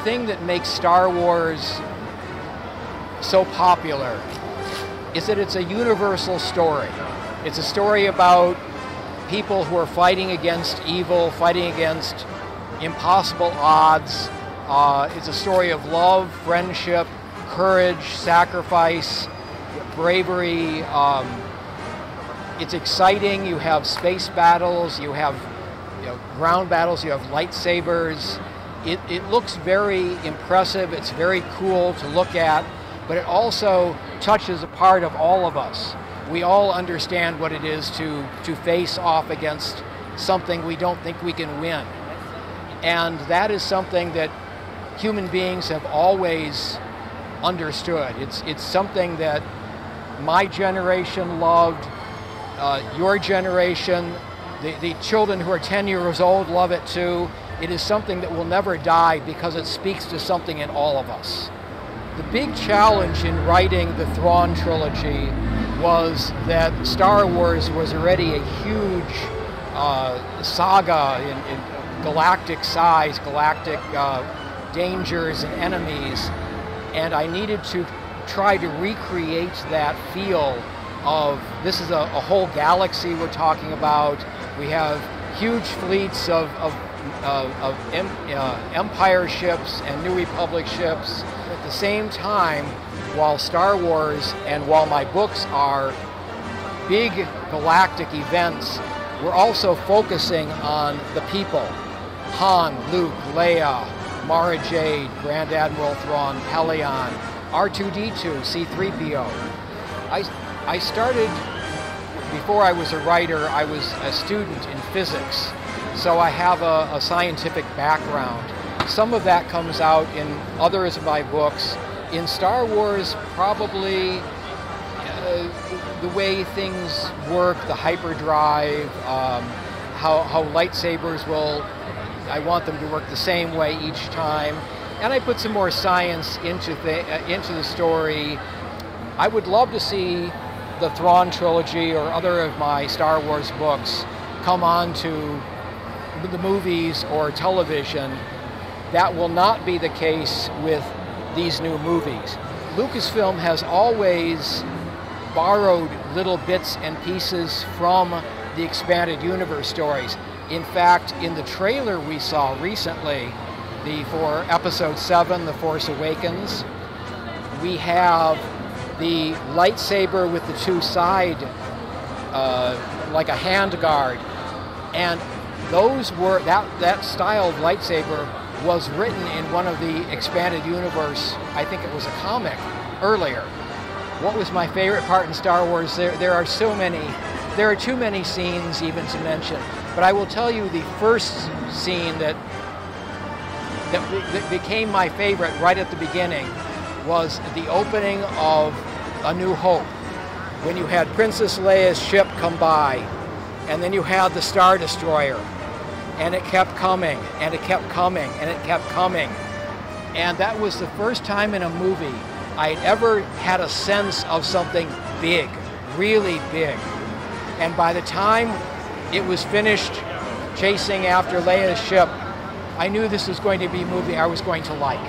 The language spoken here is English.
thing that makes Star Wars so popular is that it's a universal story. It's a story about people who are fighting against evil, fighting against impossible odds. It's a story of love, friendship, courage, sacrifice, bravery. It's exciting. You have space battles, you have ground battles, you have lightsabers. It looks very impressive. It's very cool to look at, but it also touches a part of all of us. We all understand what it is to face off against something we don't think we can win. And that is something that human beings have always understood. It's something that my generation loved, your generation, the children who are 10 years old love it too. It is something that will never die because it speaks to something in all of us. The big challenge in writing the Thrawn trilogy was that Star Wars was already a huge saga in galactic size, galactic dangers and enemies, and I needed to try to recreate that feel of this is a whole galaxy we're talking about. We have huge fleets of Empire ships and New Republic ships. At the same time, while Star Wars and while my books are big galactic events, we're also focusing on the people. Han, Luke, Leia, Mara Jade, Grand Admiral Thrawn, Pelion, R2-D2, C-3PO. I started, before I was a writer, I was a student in physics, so I have a scientific background. Some of that comes out in others of my books. In Star Wars, probably the way things work, the hyperdrive, how lightsabers will, I want them to work the same way each time. And I put some more science into the story. I would love to see the Thrawn trilogy or other of my Star Wars books come on to the movies or television. That will not be the case with these new movies. Lucasfilm has always borrowed little bits and pieces from the expanded universe stories. In fact, in the trailer we saw recently, for Episode 7, The Force Awakens, we have the lightsaber with the two side, like a hand guard, and those were that style of lightsaber was written in one of the expanded universe. I think it was a comic earlier. What was my favorite part in Star Wars? There are so many. There are too many scenes even to mention. But I will tell you the first scene that became my favorite right at the beginning was the opening of A New Hope, when you had Princess Leia's ship come by, and then you had the Star Destroyer, and it kept coming, and it kept coming, and it kept coming. And that was the first time in a movie I'd ever had a sense of something big, really big. And by the time it was finished chasing after Leia's ship, I knew this was going to be a movie I was going to like.